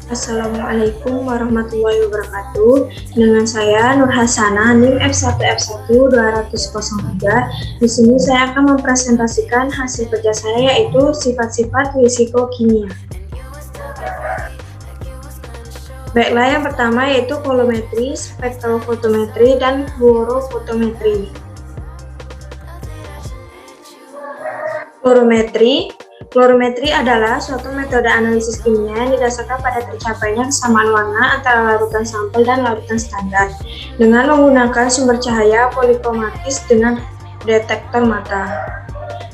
Assalamualaikum warahmatullahi wabarakatuh. Dengan saya Nur Hasanah, NIM F1F1-20003. Di sini saya akan mempresentasikan hasil kerja saya, yaitu sifat-sifat risiko kimia. Baiklah, yang pertama yaitu kolometri, spektrofotometri, dan fluorofotometri. Kolorimetri adalah suatu metode analisis kimia yang didasarkan pada tercapainya kesamaan warna antara larutan sampel dan larutan standar dengan menggunakan sumber cahaya polikromatis dengan detektor mata.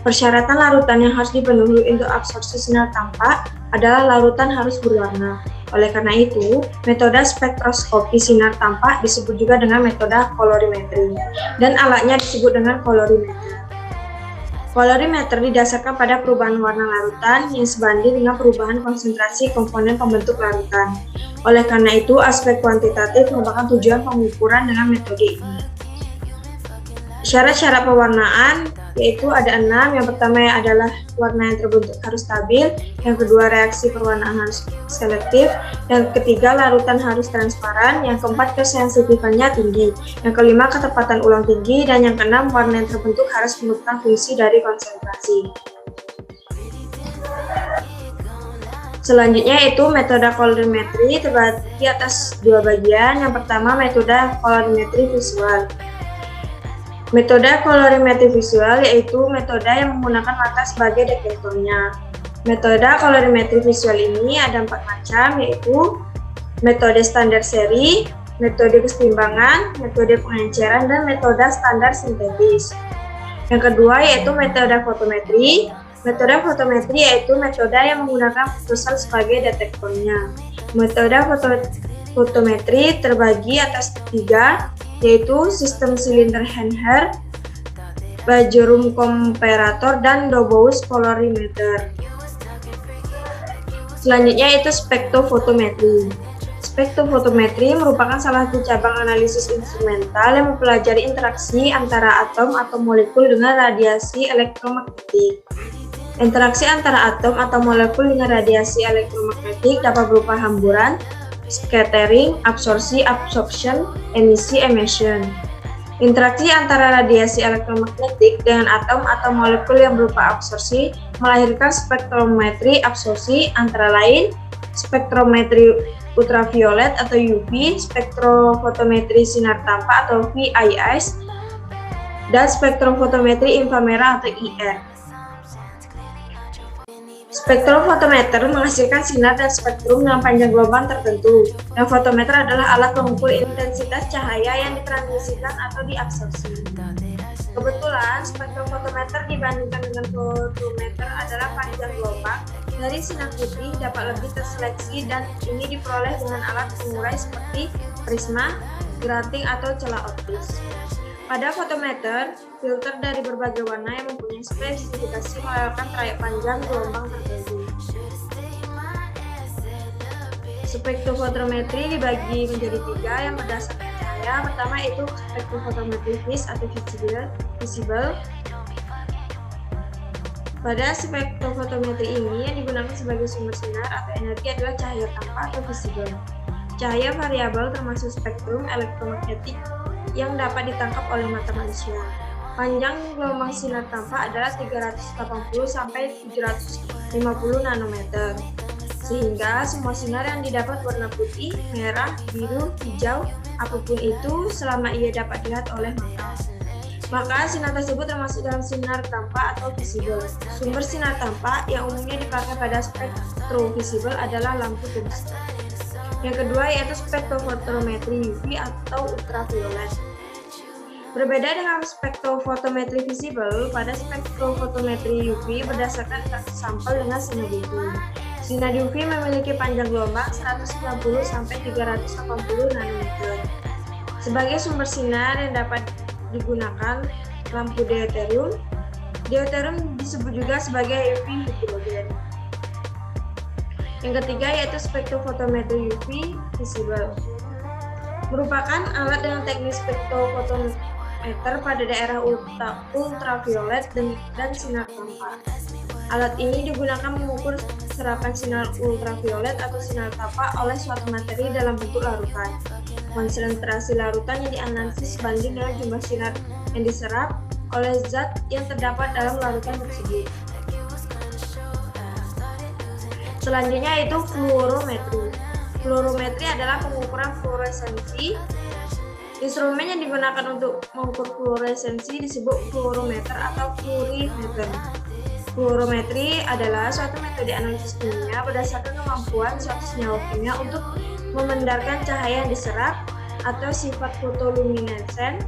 Persyaratan larutan yang harus dipenuhi untuk absorpsi sinar tampak adalah larutan harus berwarna. Oleh karena itu, metode spektroskopi sinar tampak disebut juga dengan metode kolorimetri, dan alatnya disebut dengan kolorimeter. Kolorimeter didasarkan pada perubahan warna larutan yang sebanding dengan perubahan konsentrasi komponen pembentuk larutan. Oleh karena itu, aspek kuantitatif merupakan tujuan pengukuran dengan metode ini. Syarat-syarat pewarnaan yaitu ada 6. Yang pertama adalah warna yang terbentuk harus stabil, yang kedua reaksi perwarnaan harus selektif, yang ketiga larutan harus transparan, yang keempat kesensitifan tinggi, yang kelima ketepatan ulang tinggi, dan yang keenam warna yang terbentuk harus merupakan fungsi dari konsentrasi. Selanjutnya yaitu metode kolorimetri terbagi atas dua bagian. Yang pertama metode kolorimetri visual. Metode kolorimetri visual yaitu metode yang menggunakan mata sebagai detektornya. Metode kolorimetri visual ini ada 4 macam, yaitu metode standar seri, metode kesetimbangan, metode pengenceran, dan metode standar sintetis. Yang kedua yaitu metode fotometri. Metode fotometri yaitu metode yang menggunakan fotosel sebagai detektornya. Metode fotometri terbagi atas 3, yaitu sistem silinder Henher, Bajorum komparator, dan Dobou's kolorimeter. Selanjutnya yaitu spektrofotometri. Spektrofotometri merupakan salah satu cabang analisis instrumental yang mempelajari interaksi antara atom atau molekul dengan radiasi elektromagnetik. Interaksi antara atom atau molekul dengan radiasi elektromagnetik dapat berupa hamburan, scattering, absorption, emisi, emission. Interaksi antara radiasi elektromagnetik dengan atom atau molekul yang berupa absorpsi melahirkan spektrometri absorpsi, antara lain spektrometri ultraviolet atau UV, spektrofotometri sinar tampak atau VIS, dan spektrofotometri inframerah atau IR. Spektrofotometer menghasilkan sinar dan spektrum dengan panjang gelombang tertentu, dan fotometer adalah alat pengukur intensitas cahaya yang ditransmisikan atau diabsorpsi. Kebetulan, spektrofotometer dibandingkan dengan fotometer adalah panjang gelombang dari sinar putih dapat lebih terseleksi, dan ini diperoleh dengan alat pengurai seperti prisma, grating, atau celah optis. Pada fotometer, filter dari berbagai warna yang mempunyai spesifikasi melewatkan trayek panjang gelombang tertentu. Spektrofotometri dibagi menjadi 3 yang berdasarkan cahaya. Pertama yaitu spektrofotometri vis atau visible. Pada spektrofotometri ini yang digunakan sebagai sumber sinar atau energi adalah cahaya tampak atau visible. Cahaya variabel termasuk spektrum elektromagnetik yang dapat ditangkap oleh mata manusia. Panjang gelombang sinar tampak adalah 380 sampai 750 nanometer. Sehingga semua sinar yang didapat warna putih, merah, biru, hijau, apapun itu selama ia dapat dilihat oleh mata. Maka sinar tersebut termasuk dalam sinar tampak atau visible. Sumber sinar tampak yang umumnya dipakai pada spektrovisible adalah lampu tungsten. Yang kedua yaitu spektrofotometri UV atau ultraviolet. Berbeda dengan spektrofotometri visible, pada spektrofotometri UV berdasarkan interaksi sampel dengan sinar UV. Sinar UV memiliki panjang gelombang 190 sampai 380 nanometer. Sebagai sumber sinar yang dapat digunakan lampu deuterium. Deuterium disebut juga sebagai UV hidrogen. Yang ketiga yaitu spektrofotometri UV visible. Merupakan alat dengan teknik spektrofotometer pada daerah ultraviolet dan sinar tampak. Alat ini digunakan mengukur serapan sinar ultraviolet atau sinar tapak oleh suatu materi dalam bentuk larutan. Konsentrasi larutan yang dianalisis sebanding dengan jumlah sinar yang diserap oleh zat yang terdapat dalam larutan tersebut. Selanjutnya yaitu fluorometri. Fluorometri adalah pengukuran fluoresensi. Instrumen yang digunakan untuk mengukur fluoresensi disebut fluorometer atau fluorimeter. Fluorometri adalah suatu metode analisis kimia berdasarkan kemampuan suatu senyawa kimia untuk memandarkan cahaya yang diserap atau sifat fotoluminesen.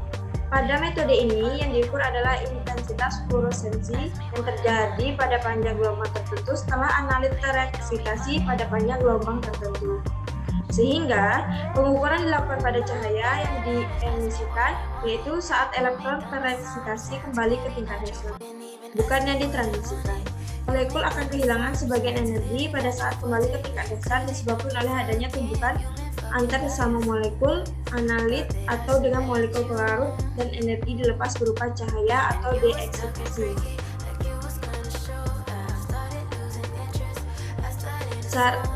Pada metode ini yang diukur adalah intensitas fluoresensi yang terjadi pada panjang gelombang tertentu setelah analit tereksitasi pada panjang gelombang tertentu. Sehingga pengukuran dilakukan pada cahaya yang diemisikan, yaitu saat elektron tereksitasi kembali ke tingkat dasar, bukan yang ditransmisikan. Molekul akan kehilangan sebagian energi pada saat kembali ke tingkat dasar disebabkan oleh adanya tumbukan antar sesama molekul analit atau dengan molekul pelarut, dan energi dilepas berupa cahaya atau deeksitasi.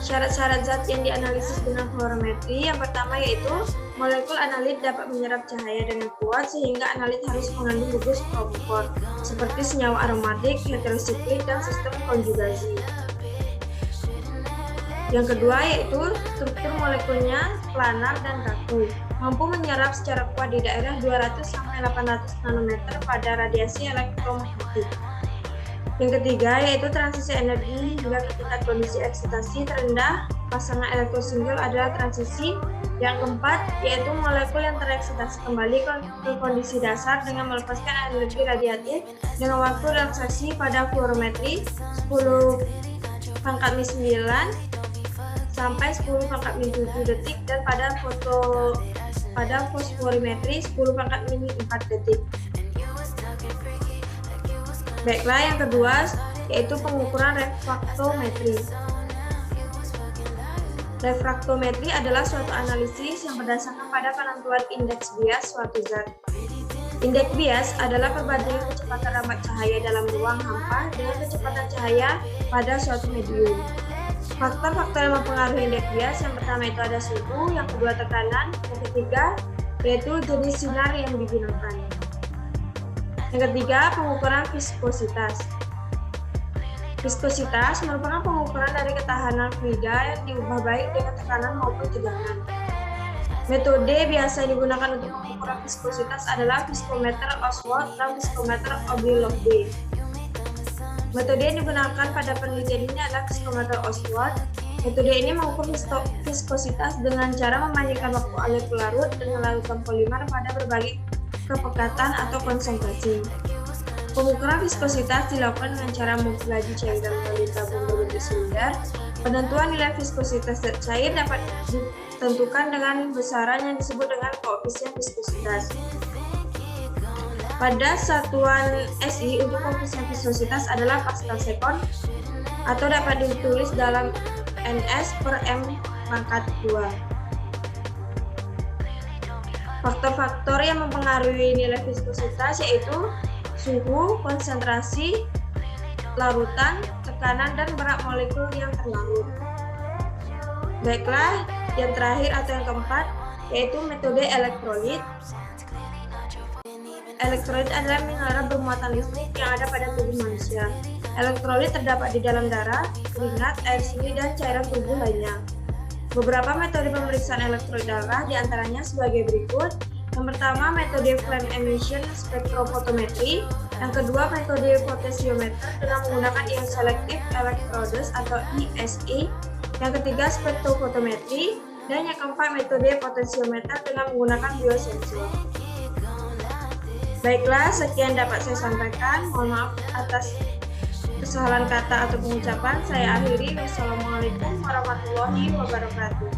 Syarat-syarat zat yang dianalisis dengan fluorometri yang pertama yaitu molekul analit dapat menyerap cahaya dengan kuat sehingga analit harus mengandung gugus kromofor seperti senyawa aromatik, heterosiklik, dan sistem konjugasi. Yang kedua yaitu struktur molekulnya planar dan kaku, mampu menyerap secara kuat di daerah 200-800 nanometer pada radiasi elektromagnetik. Yang ketiga yaitu transisi energi hingga ke tingkat kondisi eksitasi terendah. Pasangan elektron single adalah transisi. Yang keempat yaitu molekul yang tereksitasi kembali ke kondisi dasar dengan melepaskan energi radiatif dengan waktu relaksasi pada fluorometri 10⁻⁹ sampai 10⁻⁷ detik, dan pada fosforimetri 10⁻⁴ detik. Baiklah, yang kedua yaitu pengukuran refraktometri. Refraktometri adalah suatu analisis yang berdasarkan pada penentuan indeks bias suatu zat. Indeks bias adalah perbandingan kecepatan rambat cahaya dalam ruang hampa dengan kecepatan cahaya pada suatu medium. Faktor-faktor yang mempengaruhi indeks bias yang pertama itu ada suhu, yang kedua tekanan, yang ketiga yaitu jenis sinar yang digunakan. Yang ketiga, pengukuran viskositas. Viskositas merupakan pengukuran dari ketahanan fluida yang diubah baik dengan tekanan maupun tegangan. Metode biasa digunakan untuk pengukuran viskositas adalah viskometer Oswald dan viskometer Oberlofbe. Metode yang digunakan pada penelitian ini adalah viskometer Oswald. Metode ini mengukur viskositas dengan cara membandingkan waktu alur pelarut dengan larutan polimer pada berbagai kepekatan atau konsentrasi. Pengukuran viskositas dilakukan dengan cara memperlaju cairan melalui tabung berbentuk silinder. Penentuan nilai viskositas zat cair dapat ditentukan dengan besaran yang disebut dengan koefisien viskositas. Pada satuan SI untuk koefisien viskositas adalah pascal second atau dapat ditulis dalam Ns/m². Faktor-faktor yang mempengaruhi nilai viskositas yaitu suhu, konsentrasi larutan, tekanan, dan berat molekul yang terlarut. Baiklah, yang terakhir atau yang keempat yaitu metode elektrolit. Elektrolit adalah mineral bermuatan listrik yang ada pada tubuh manusia. Elektrolit terdapat di dalam darah, keringat, air seni, dan cairan tubuh lainnya. Beberapa metode pemeriksaan elektrolit darah diantaranya sebagai berikut. Yang pertama, metode flame emission spektrofotometri. Yang kedua, metode potensiometer dengan menggunakan ion selective electrodes atau ISE. Yang ketiga, spektrofotometri. Dan yang keempat, metode potensiometer dengan menggunakan biosensor. Baiklah, sekian dapat saya sampaikan. Mohon maaf atas kesalahan kata atau pengucapan. Saya akhiri. Wassalamualaikum warahmatullahi wabarakatuh.